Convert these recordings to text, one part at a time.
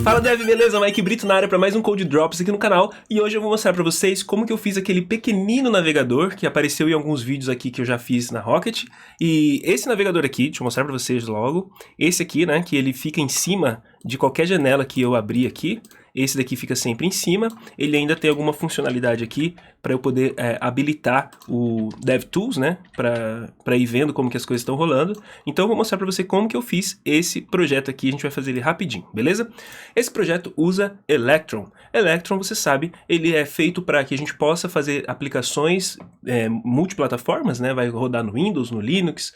Fala Dev, beleza? Mike Brito na área para mais um Code Drops aqui no canal e hoje eu vou mostrar para vocês como que eu fiz aquele pequenino navegador que apareceu em alguns vídeos aqui que eu já fiz na Rocket. E esse navegador aqui, deixa eu mostrar para vocês logo, esse aqui, né, que ele fica em cima de qualquer janela que eu abrir aqui. Esse daqui fica sempre em cima, ele ainda tem alguma funcionalidade aqui para eu poder habilitar o DevTools, né, para ir vendo como que as coisas estão rolando. Então eu vou mostrar para você como que eu fiz esse projeto aqui, a gente vai fazer ele rapidinho, beleza? Esse projeto usa Electron. Electron, você sabe, ele é feito para que a gente possa fazer aplicações multiplataformas, né, vai rodar no Windows, no Linux,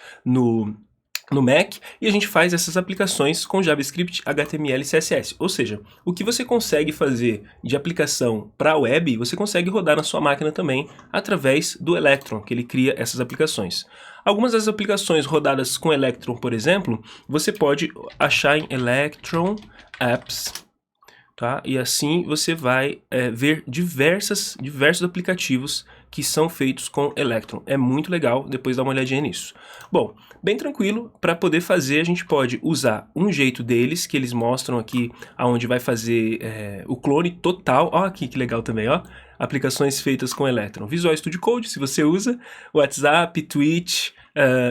no Mac, e a gente faz essas aplicações com JavaScript, HTML e CSS. Ou seja, o que você consegue fazer de aplicação para a web, você consegue rodar na sua máquina também através do Electron, que ele cria essas aplicações. Algumas das aplicações rodadas com Electron, por exemplo, você pode achar em Electron Apps, tá? E assim você vai ver diversos aplicativos que são feitos com Electron. É muito legal, depois dá uma olhadinha nisso. Bom, bem tranquilo, para poder fazer a gente pode usar um jeito deles, que eles mostram aqui aonde vai fazer o clone total. Ó aqui que legal também, ó. Aplicações feitas com Electron. Visual Studio Code, se você usa, WhatsApp, Twitch,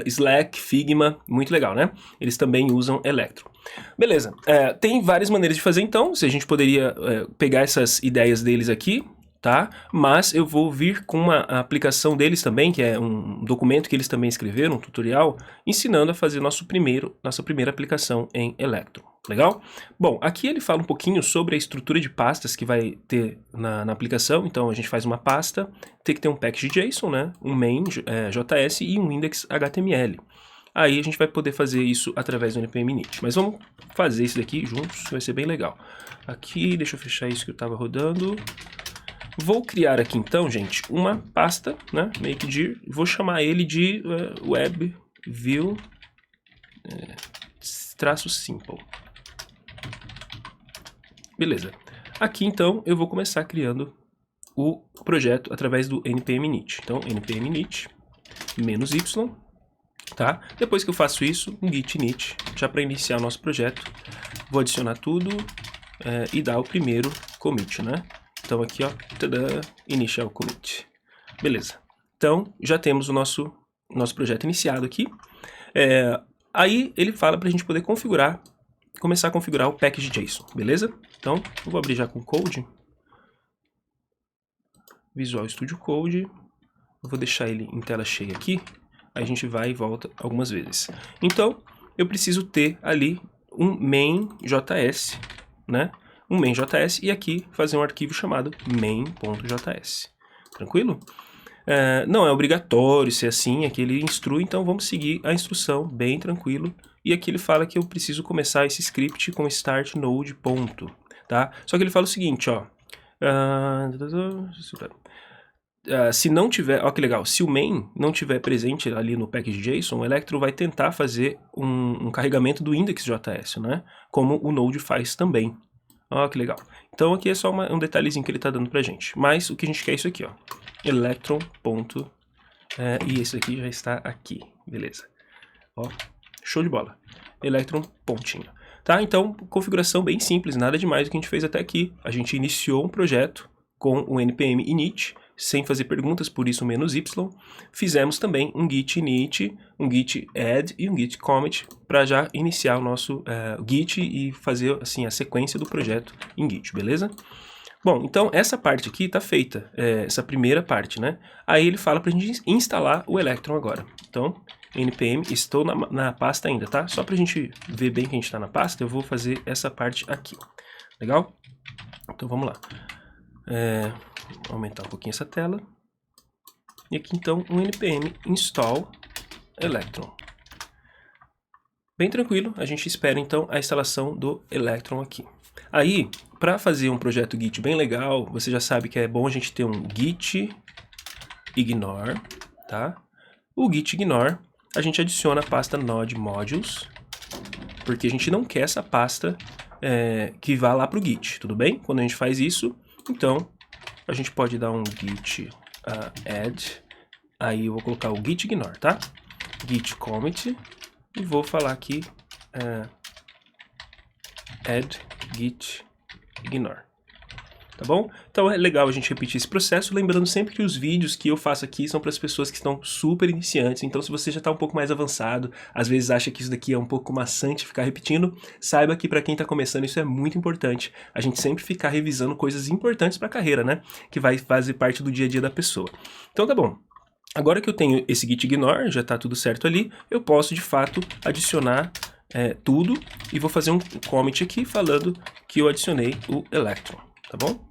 Slack, Figma, muito legal, né? Eles também usam Electron. Beleza, tem várias maneiras de fazer então, se a gente poderia pegar essas ideias deles aqui, tá? Mas eu vou vir com uma aplicação deles também, que é um documento que eles também escreveram, um tutorial, ensinando a fazer nossa primeira aplicação em Electron. Legal? Bom, aqui ele fala um pouquinho sobre a estrutura de pastas que vai ter na aplicação. Então a gente faz uma pasta, tem que ter um package.json, né? Um main JS e um index HTML. Aí a gente vai poder fazer isso através do npm init. Mas vamos fazer isso daqui juntos, vai ser bem legal. Aqui, deixa eu fechar isso que eu estava rodando. Vou criar aqui então, gente, uma pasta, né, makedir, vou chamar ele de WebView -simple. Beleza. Aqui então eu vou começar criando o projeto através do npm init. Então npm init -y, tá? Depois que eu faço isso, um git init, já para iniciar o nosso projeto, vou adicionar tudo e dar o primeiro commit, né? Então aqui, ó, tada, initial commit. Beleza. Então já temos o nosso projeto iniciado aqui. Aí ele fala para a gente poder começar a configurar o package.json, beleza? Então eu vou abrir já com Code, Visual Studio Code. Eu vou deixar ele em tela cheia aqui. Aí a gente vai e volta algumas vezes. Então eu preciso ter ali um main.js, né? Um main.js e aqui fazer um arquivo chamado main.js. Tranquilo? Não é obrigatório ser assim, aqui ele instrui, então vamos seguir a instrução bem tranquilo. E aqui ele fala que eu preciso começar esse script com start node ponto, tá? Só que ele fala o seguinte, ó. Se não tiver, ó que legal, se o main não tiver presente ali no package.json, o Electron vai tentar fazer um carregamento do index.js, né? Como o Node faz também. Ó, que legal. Então aqui é só um detalhezinho que ele está dando pra gente. Mas o que a gente quer é isso aqui, ó. Electron. E esse aqui já está aqui. Beleza. Ó, show de bola. Electron pontinho. Tá? Então, configuração bem simples, nada demais do que a gente fez até aqui. A gente iniciou um projeto com o npm init, sem fazer perguntas, por isso -y. Fizemos também um git init, um git add e um git commit para já iniciar o nosso git e fazer assim a sequência do projeto em git, beleza? Bom, então essa parte aqui está feita, essa primeira parte, né? Aí ele fala para a gente instalar o Electron agora. Então, npm, estou na pasta ainda, tá? Só para a gente ver bem que a gente está na pasta, eu vou fazer essa parte aqui. Legal? Então vamos lá. Vou aumentar um pouquinho essa tela. E aqui então um npm install Electron. Bem tranquilo, a gente espera então a instalação do Electron aqui. Aí, para fazer um projeto Git bem legal, você já sabe que é bom a gente ter um git ignore, tá? O git ignore, a gente adiciona a pasta node modules, porque a gente não quer essa pasta que vá lá para o Git, tudo bem? Quando a gente faz isso, então a gente pode dar um git add, aí eu vou colocar o git ignore, tá? Git commit, e vou falar aqui add git ignore. Tá bom? Então é legal a gente repetir esse processo, lembrando sempre que os vídeos que eu faço aqui são para as pessoas que estão super iniciantes, então se você já está um pouco mais avançado, às vezes acha que isso daqui é um pouco maçante ficar repetindo, saiba que para quem está começando isso é muito importante, a gente sempre ficar revisando coisas importantes para a carreira, né? Que vai fazer parte do dia a dia da pessoa. Então tá bom. Agora que eu tenho esse git ignore, já está tudo certo ali, eu posso de fato adicionar tudo e vou fazer um comment aqui falando que eu adicionei o electron. Tá bom?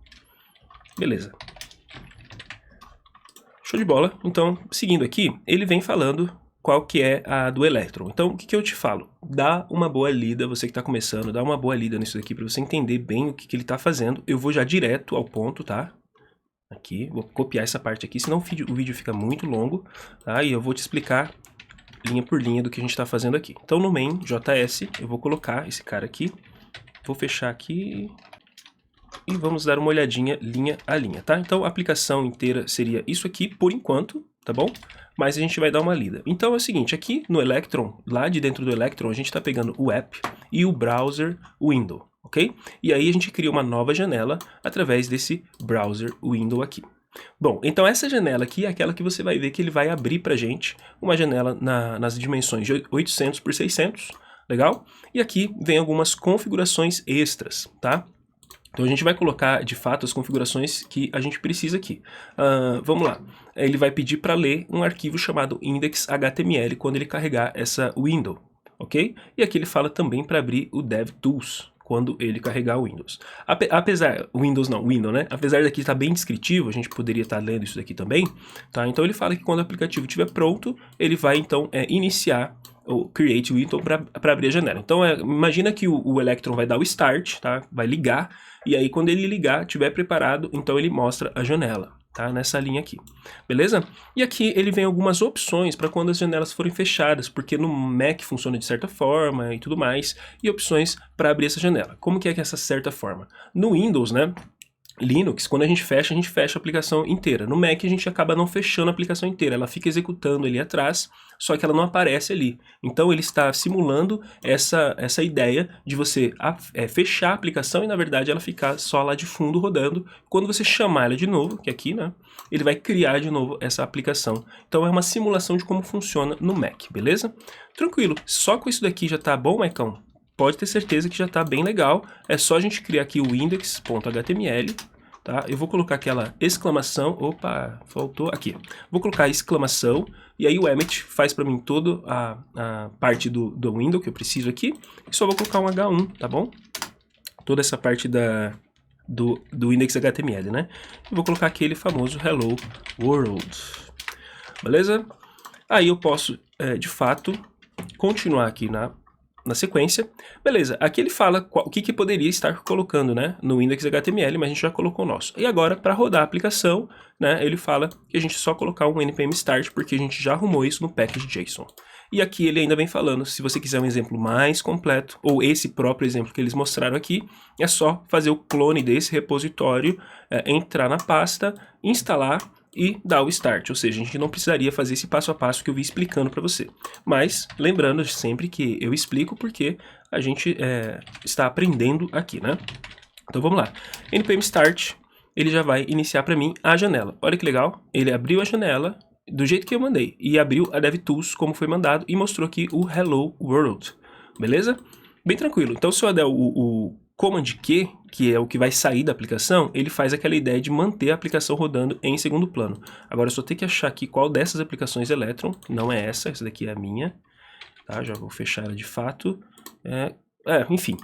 Beleza. Show de bola. Então, seguindo aqui, ele vem falando qual que é a do electron. Então, o que eu te falo? Dá uma boa lida, você que está começando, dá uma boa lida nisso daqui para você entender bem o que ele está fazendo. Eu vou já direto ao ponto, tá? Aqui, vou copiar essa parte aqui, senão o vídeo fica muito longo, tá? E eu vou te explicar linha por linha do que a gente está fazendo aqui. Então, no main JS, eu vou colocar esse cara aqui, vou fechar aqui e vamos dar uma olhadinha linha a linha, tá? Então a aplicação inteira seria isso aqui por enquanto, tá bom? Mas a gente vai dar uma lida. Então é o seguinte, aqui no Electron, lá de dentro do Electron, a gente está pegando o app e o browser window, ok? E aí a gente cria uma nova janela através desse browser window aqui. Bom, então essa janela aqui é aquela que você vai ver que ele vai abrir pra gente uma janela nas dimensões de 800 por 600, legal? E aqui vem algumas configurações extras, tá? Então a gente vai colocar, de fato, as configurações que a gente precisa aqui. Vamos lá. Ele vai pedir para ler um arquivo chamado index.html quando ele carregar essa window, ok? E aqui ele fala também para abrir o DevTools quando ele carregar o Windows. Window, né? Apesar daqui estar bem descritivo, a gente poderia estar lendo isso daqui também, tá? Então ele fala que quando o aplicativo estiver pronto, ele vai então iniciar o create window para abrir a janela. Então imagina que o Electron vai dar o start, tá? Vai ligar, e aí quando ele ligar, estiver preparado, então ele mostra a janela, tá? Nessa linha aqui, beleza? E aqui ele vem algumas opções para quando as janelas forem fechadas, porque no Mac funciona de certa forma e tudo mais, e opções para abrir essa janela. Como que é essa certa forma? No Windows, né? Linux, quando a gente fecha a aplicação inteira. No Mac a gente acaba não fechando a aplicação inteira, ela fica executando ali atrás, só que ela não aparece ali. Então ele está simulando essa ideia de você fechar a aplicação e na verdade ela ficar só lá de fundo rodando. Quando você chamar ela de novo, que é aqui, né, ele vai criar de novo essa aplicação. Então é uma simulação de como funciona no Mac, beleza? Tranquilo, só com isso daqui já tá bom, Maicão? Pode ter certeza que já está bem legal. É só a gente criar aqui o index.html, tá? Eu vou colocar aquela exclamação, opa, faltou aqui. Vou colocar exclamação, e aí o Emmet faz para mim toda a parte do window que eu preciso aqui. E só vou colocar um H1, tá bom? Toda essa parte do index.html, né? E vou colocar aquele famoso hello world. Beleza? Aí eu posso, de fato, continuar aqui na sequência. Beleza, aqui ele fala o que poderia estar colocando, né, no index.html, mas a gente já colocou o nosso. E agora, para rodar a aplicação, né, ele fala que a gente só colocar um npm start, porque a gente já arrumou isso no package.json. E aqui ele ainda vem falando, se você quiser um exemplo mais completo, ou esse próprio exemplo que eles mostraram aqui, é só fazer o clone desse repositório, entrar na pasta, instalar e dar o start, ou seja, a gente não precisaria fazer esse passo a passo que eu vi explicando para você. Mas, lembrando sempre que eu explico porque a gente está aprendendo aqui, né? Então vamos lá. npm start, ele já vai iniciar para mim a janela. Olha que legal, ele abriu a janela do jeito que eu mandei e abriu a DevTools como foi mandado e mostrou aqui o Hello World, beleza? Bem tranquilo. Então se eu der o Command Q, que é o que vai sair da aplicação, ele faz aquela ideia de manter a aplicação rodando em segundo plano. Agora eu só tenho que achar aqui qual dessas aplicações Electron, não é essa daqui é a minha, tá? Já vou fechar ela de fato. Enfim,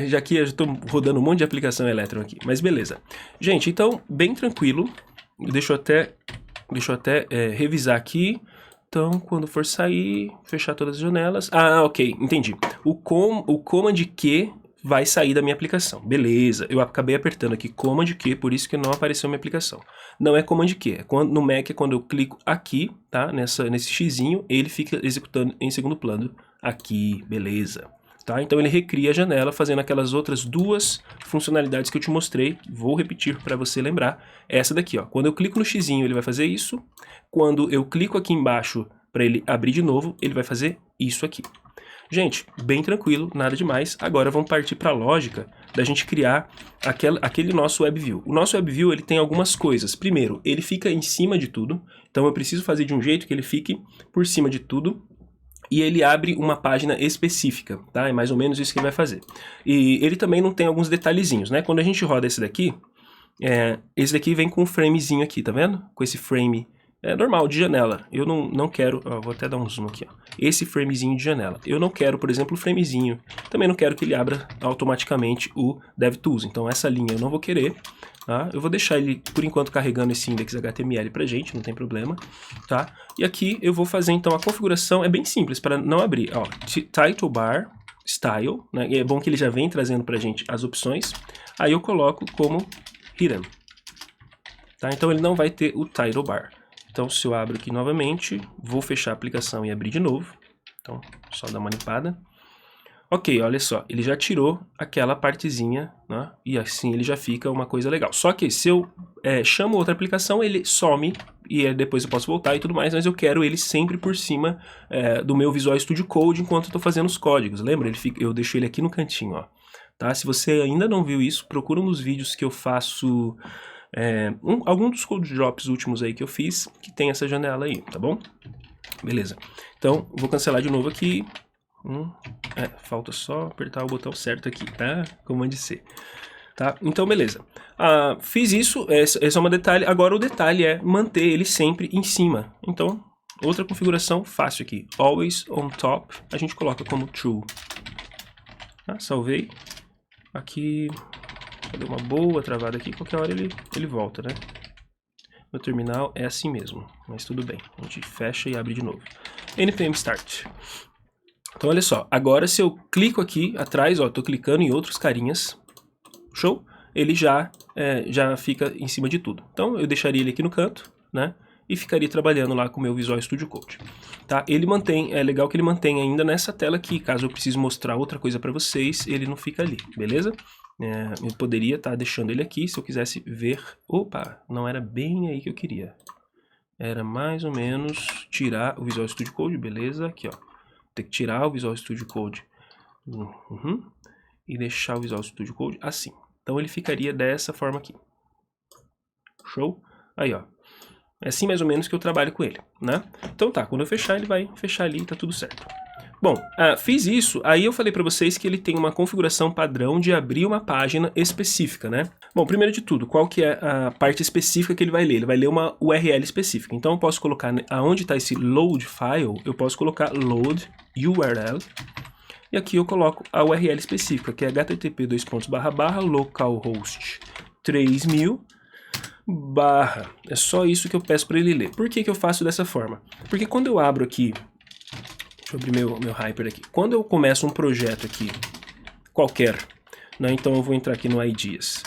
já que eu estou rodando um monte de aplicação Electron aqui, mas beleza. Gente, então, bem tranquilo, deixa eu até revisar aqui. Então, quando for sair, fechar todas as janelas. Ah, ok, entendi. O Command Q vai sair da minha aplicação. Beleza, eu acabei apertando aqui Command Q, por isso que não apareceu minha aplicação. Não é Command Q, no Mac é quando eu clico aqui, tá? Nesse xizinho, ele fica executando em segundo plano aqui, beleza. Tá? Então ele recria a janela fazendo aquelas outras duas funcionalidades que eu te mostrei. Vou repetir para você lembrar. Essa daqui, ó. Quando eu clico no xizinho, ele vai fazer isso. Quando eu clico aqui embaixo para ele abrir de novo, ele vai fazer isso aqui. Gente, bem tranquilo, nada demais. Agora vamos partir para a lógica da gente criar aquele nosso WebView. O nosso WebView ele tem algumas coisas. Primeiro, ele fica em cima de tudo. Então eu preciso fazer de um jeito que ele fique por cima de tudo. E ele abre uma página específica, tá? É mais ou menos isso que ele vai fazer. E ele também não tem alguns detalhezinhos, né? Quando a gente roda esse daqui vem com um framezinho aqui, tá vendo? Com esse frame normal, de janela. Eu não quero, ó, vou até dar um zoom aqui, ó. Esse framezinho de janela. Eu não quero, por exemplo, o framezinho. Também não quero que ele abra automaticamente o DevTools. Então essa linha eu não vou querer. Tá? Eu vou deixar ele, por enquanto, carregando esse index.html pra gente, não tem problema. Tá? E aqui eu vou fazer, então, a configuração é bem simples, para não abrir. Ó, title bar, style, né? E é bom que ele já vem trazendo pra gente as opções. Aí eu coloco como hidden. Tá? Então ele não vai ter o title bar. Então se eu abro aqui novamente, vou fechar a aplicação e abrir de novo. Então, só dar uma limpada. Ok, olha só, ele já tirou aquela partezinha, né? E assim ele já fica uma coisa legal. Só que se eu chamo outra aplicação, ele some e depois eu posso voltar e tudo mais, mas eu quero ele sempre por cima do meu Visual Studio Code enquanto eu estou fazendo os códigos. Lembra? Eu deixo ele aqui no cantinho, ó. Tá? Se você ainda não viu isso, procura nos vídeos que eu faço, algum dos code drops últimos aí que eu fiz, que tem essa janela aí, tá bom? Beleza. Então, vou cancelar de novo aqui. Falta só apertar o botão certo aqui, tá? Comando C. Tá? Então, beleza. Fiz isso, esse é um detalhe. Agora o detalhe é manter ele sempre em cima. Então, outra configuração fácil aqui. Always on top, a gente coloca como true. Tá? Salvei. Aqui, deu uma boa travada aqui, qualquer hora ele volta, né? Meu terminal é assim mesmo, mas tudo bem. A gente fecha e abre de novo. npm start. Então olha só, agora se eu clico aqui atrás, ó, tô clicando em outros carinhas, show? Ele já fica em cima de tudo. Então eu deixaria ele aqui no canto, né? E ficaria trabalhando lá com o meu Visual Studio Code. Tá? Ele mantém, é legal que ele mantém ainda nessa tela aqui, caso eu precise mostrar outra coisa para vocês, ele não fica ali, beleza? Eu poderia estar deixando ele aqui se eu quisesse ver. Opa, não era bem aí que eu queria. Era mais ou menos tirar o Visual Studio Code, beleza? Aqui, ó. Tem que tirar o Visual Studio Code e deixar o Visual Studio Code assim. Então ele ficaria dessa forma aqui. Show? Aí, ó. É assim mais ou menos que eu trabalho com ele, né? Então tá, quando eu fechar, ele vai fechar ali e tá tudo certo. Bom, fiz isso, aí eu falei para vocês que ele tem uma configuração padrão de abrir uma página específica, né? Bom, primeiro de tudo, qual que é a parte específica que ele vai ler? Ele vai ler uma URL específica. Então eu posso colocar, aonde está esse load file, eu posso colocar load URL. E aqui eu coloco a URL específica, que é http://localhost 3000 é só isso que eu peço para ele ler. Por que eu faço dessa forma? Porque quando eu abro aqui, deixa eu abrir meu Hyper aqui. Quando eu começo um projeto aqui, qualquer, né, então eu vou entrar aqui no Ideas.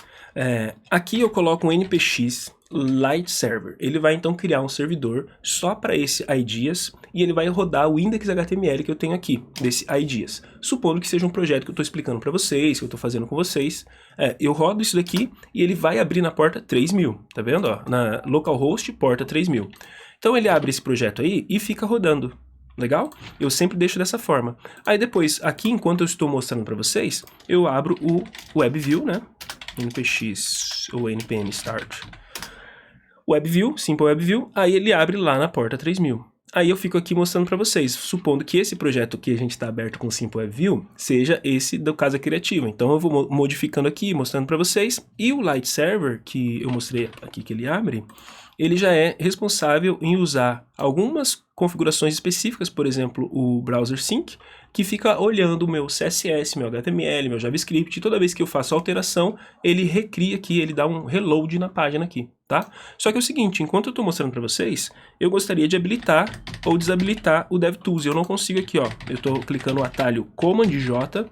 Aqui eu coloco um npx light server. Ele vai então criar um servidor só para esse Ideas e ele vai rodar o index.html que eu tenho aqui, desse Ideas. Supondo que seja um projeto que eu estou explicando para vocês, que eu estou fazendo com vocês. Eu rodo isso daqui e ele vai abrir na porta 3000, tá vendo? Ó, na localhost porta 3000. Então ele abre esse projeto aí e fica rodando. Legal? Eu sempre deixo dessa forma. Aí depois, aqui enquanto eu estou mostrando para vocês, eu abro o WebView, né? npx ou npm start. WebView, Simple WebView, aí ele abre lá na porta 3000. Aí eu fico aqui mostrando para vocês, supondo que esse projeto que a gente está aberto com Simple WebView seja esse do Casa Criativa. Então eu vou modificando aqui, mostrando para vocês. E o Light Server, que eu mostrei aqui que ele abre, ele já é responsável em usar algumas configurações específicas, por exemplo, o Browser Sync, que fica olhando o meu CSS, meu HTML, meu JavaScript, e toda vez que eu faço alteração, ele recria aqui, ele dá um reload na página aqui, tá? Só que é o seguinte, enquanto eu estou mostrando para vocês, eu gostaria de habilitar ou desabilitar o DevTools. Eu não consigo aqui, ó, eu estou clicando no atalho Command J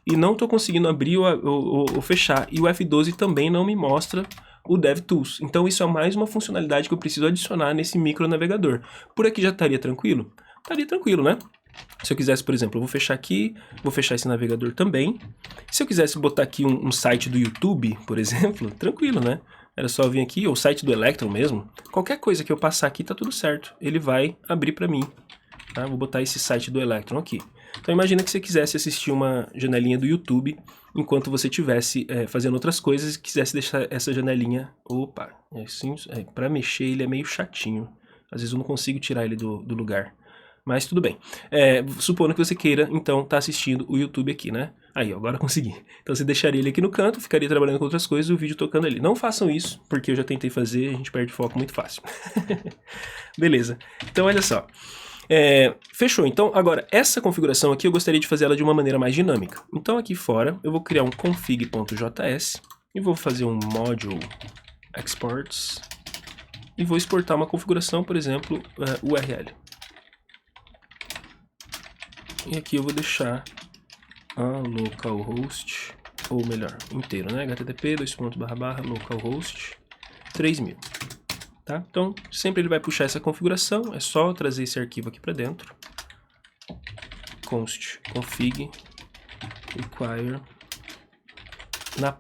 e não estou conseguindo abrir ou fechar, e o F12 também não me mostra o DevTools. Então isso é mais uma funcionalidade que eu preciso adicionar nesse micro navegador. Por aqui já estaria tranquilo? Estaria tranquilo, né? Se eu quisesse, por exemplo, eu vou fechar aqui, vou fechar esse navegador também. Se eu quisesse botar aqui um site do YouTube, por exemplo, tranquilo, né? Era só vir aqui, ou o site do Electron mesmo. Qualquer coisa que eu passar aqui tá tudo certo. Ele vai abrir para mim. Tá? Vou botar esse site do Electron aqui. Então imagina que você quisesse assistir uma janelinha do YouTube enquanto você estivesse fazendo outras coisas e quisesse deixar essa janelinha... Opa, assim, para mexer ele é meio chatinho. Às vezes eu não consigo tirar ele do lugar. Mas tudo bem. Supondo que você queira, então, tá assistindo o YouTube aqui, né? Aí, ó, agora consegui. Então você deixaria ele aqui no canto, ficaria trabalhando com outras coisas e o vídeo tocando ali. Não façam isso, porque eu já tentei fazer, a gente perde foco muito fácil. Beleza. Então, olha só. Fechou. Então, agora, essa configuração aqui eu gostaria de fazer ela de uma maneira mais dinâmica. Então, aqui fora, eu vou criar um config.js e vou fazer um module exports e vou exportar uma configuração, por exemplo, URL. E aqui eu vou deixar a localhost, ou melhor, inteiro, né? http://localhost 3000. Tá? Então, sempre ele vai puxar essa configuração, é só trazer esse arquivo aqui para dentro. Const config require na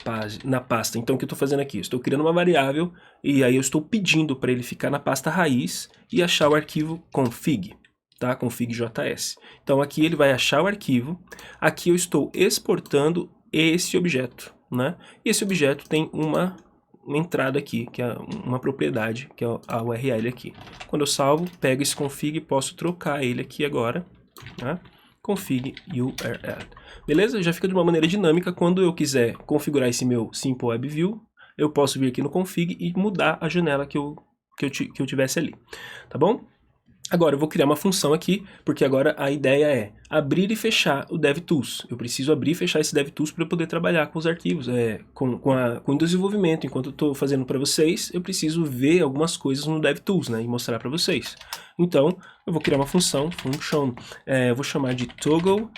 pasta. Então, o que eu estou fazendo aqui? Estou criando uma variável e aí eu estou pedindo para ele ficar na pasta raiz e achar o arquivo config. Tá? Config.js. Então aqui ele vai achar o arquivo, aqui eu estou exportando esse objeto, né? E esse objeto tem uma entrada aqui, que é uma propriedade, que é a URL aqui. Quando eu salvo, pego esse config e posso trocar ele aqui agora, né? Config URL. Beleza? Já fica de uma maneira dinâmica. Quando eu quiser configurar esse meu Simple Web View, eu posso vir aqui no config e mudar a janela que eu tivesse ali, tá bom? Agora eu vou criar uma função aqui, porque agora a ideia é abrir e fechar o DevTools. Eu preciso abrir e fechar esse DevTools para eu poder trabalhar com os arquivos, com o desenvolvimento. Enquanto eu estou fazendo para vocês, eu preciso ver algumas coisas no DevTools, né, e mostrar para vocês. Então, eu vou criar uma function, eu vou chamar de toggle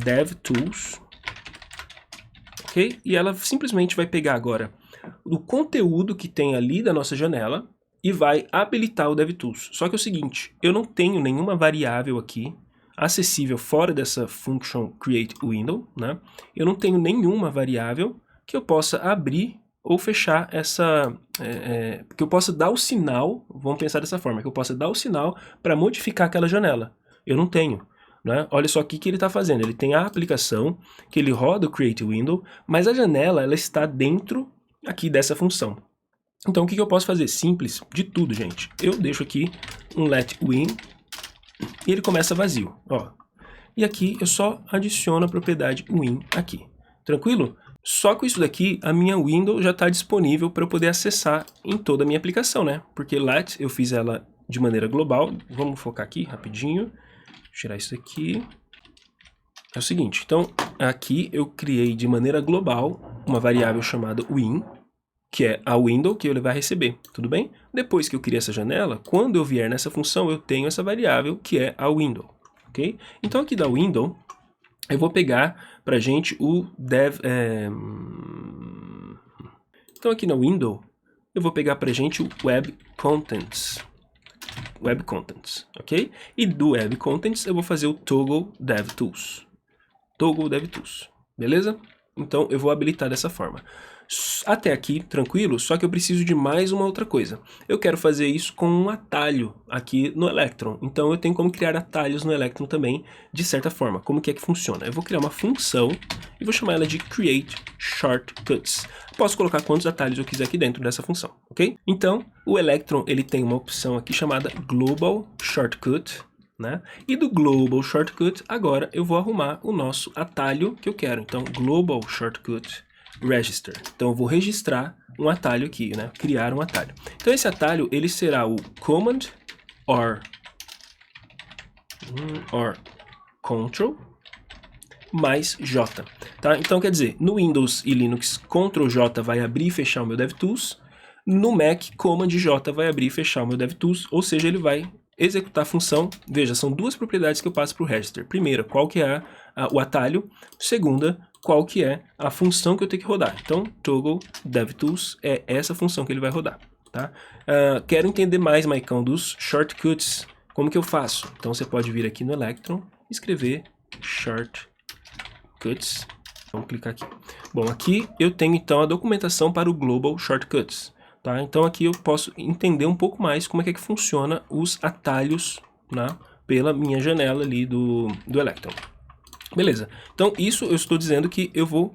DevTools, ok? E ela simplesmente vai pegar agora o conteúdo que tem ali da nossa janela, e vai habilitar o DevTools. Só que é o seguinte, eu não tenho nenhuma variável aqui acessível fora dessa function createWindow, né? Eu não tenho nenhuma variável que eu possa abrir ou fechar essa... que eu possa dar o sinal, vamos pensar dessa forma, que eu possa dar o sinal para modificar aquela janela. Eu não tenho. Né? Olha só o que ele está fazendo. Ele tem a aplicação, que ele roda o createWindow, mas a janela ela está dentro aqui dessa função. Então, o que eu posso fazer? Simples de tudo, gente. Eu deixo aqui um letWin e ele começa vazio. Ó. E aqui eu só adiciono a propriedade win aqui. Tranquilo? Só com isso daqui, a minha window já está disponível para eu poder acessar em toda a minha aplicação, né? Porque let, eu fiz ela de maneira global. Vamos focar aqui rapidinho. Tirar isso aqui. É o seguinte, então, aqui eu criei de maneira global uma variável chamada win, que é a window que ele vai receber, tudo bem? Depois que eu criei essa janela, quando eu vier nessa função, eu tenho essa variável que é a window, ok? Então aqui da window, eu vou pegar pra gente o Então aqui na window, eu vou pegar pra gente o web contents, ok? E do web contents eu vou fazer o toggle DevTools, beleza? Então eu vou habilitar dessa forma. Até aqui, tranquilo, só que eu preciso de mais uma outra coisa. Eu quero fazer isso com um atalho aqui no Electron. Então eu tenho como criar atalhos no Electron também, de certa forma. Como que é que funciona? Eu vou criar uma função e vou chamar ela de createShortcuts. Posso colocar quantos atalhos eu quiser aqui dentro dessa função, ok? Então, o Electron ele tem uma opção aqui chamada Global Shortcut, né? E do Global Shortcut, agora eu vou arrumar o nosso atalho que eu quero. Então, Global Shortcut Register. Então eu vou registrar um atalho aqui, né? Criar um atalho. Então esse atalho, ele será o command or Ctrl mais J, tá? Então quer dizer, no Windows e Linux, Ctrl J vai abrir e fechar o meu DevTools, no Mac, Command J vai abrir e fechar o meu DevTools, ou seja, ele vai executar a função. Veja, são duas propriedades que eu passo para o register. Primeira, qual que é o atalho. Segunda, qual que é a função que eu tenho que rodar. Então, toggle DevTools é essa função que ele vai rodar. Tá? Quero entender mais, Maicão, dos shortcuts. Como que eu faço? Então, você pode vir aqui no Electron e escrever shortcuts. Vamos clicar aqui. Bom, aqui eu tenho então a documentação para o Global Shortcuts. Tá? Então aqui eu posso entender um pouco mais como é que funciona os atalhos, né, pela minha janela ali do Electron. Beleza, então isso eu estou dizendo que eu vou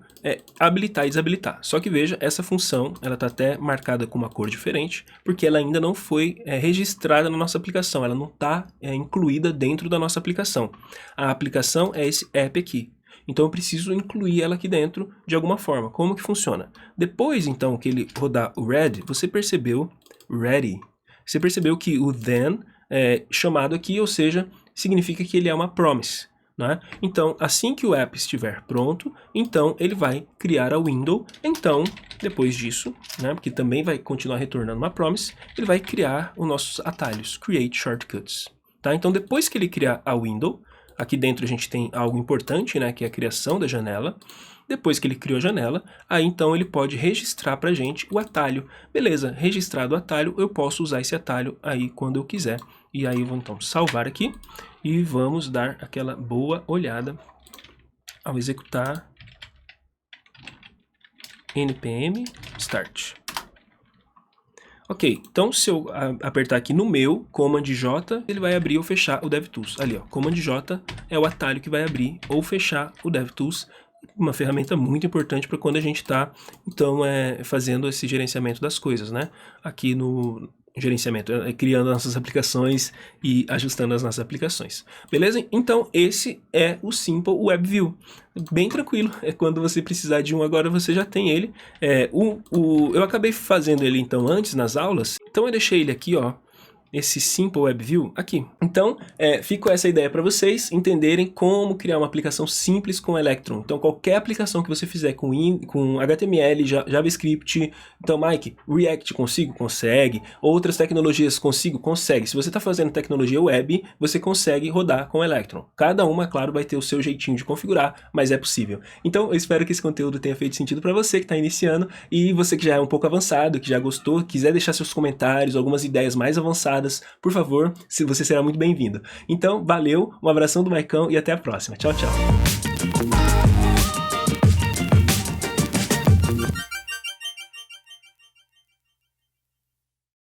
habilitar e desabilitar. Só que veja, essa função, ela está até marcada com uma cor diferente, porque ela ainda não foi registrada na nossa aplicação, ela não está incluída dentro da nossa aplicação. A aplicação é esse app aqui. Então eu preciso incluir ela aqui dentro de alguma forma. Como que funciona? Depois, então, que ele rodar o red, você percebeu, ready, você percebeu que o then é chamado aqui, ou seja, significa que ele é uma promise. Né? Então, assim que o app estiver pronto, então ele vai criar a window. Então, depois disso, né, porque também vai continuar retornando uma promise, ele vai criar os nossos atalhos, create shortcuts. Tá? Então, depois que ele criar a window, aqui dentro a gente tem algo importante, né, que é a criação da janela. Depois que ele criou a janela, aí então ele pode registrar para a gente o atalho. Beleza, registrado o atalho, eu posso usar esse atalho aí quando eu quiser. E aí eu vou então salvar aqui e vamos dar aquela boa olhada ao executar npm start. Ok, então se eu apertar aqui no meu, Command J, ele vai abrir ou fechar o DevTools. Ali, ó, Command J é o atalho que vai abrir ou fechar o DevTools. Uma ferramenta muito importante para quando a gente está, então, fazendo esse gerenciamento das coisas, né? Aqui no gerenciamento, criando nossas aplicações e ajustando as nossas aplicações. Beleza? Então, esse é o Simple Web View. Bem tranquilo, é quando você precisar de um, agora você já tem ele. Eu acabei fazendo ele, então, antes nas aulas, então eu deixei ele aqui, ó, esse Simple Web View aqui. Então, fica essa ideia para vocês entenderem como criar uma aplicação simples com Electron. Então, qualquer aplicação que você fizer com HTML, JavaScript, então, Mike, React consigo? Consegue. Outras tecnologias consigo? Consegue. Se você está fazendo tecnologia web, você consegue rodar com Electron. Cada uma, claro, vai ter o seu jeitinho de configurar, mas é possível. Então, eu espero que esse conteúdo tenha feito sentido para você que está iniciando e você que já é um pouco avançado, que já gostou, quiser deixar seus comentários, algumas ideias mais avançadas, por favor, você será muito bem-vindo. Então, valeu, um abração do Maicão e até a próxima. Tchau, tchau.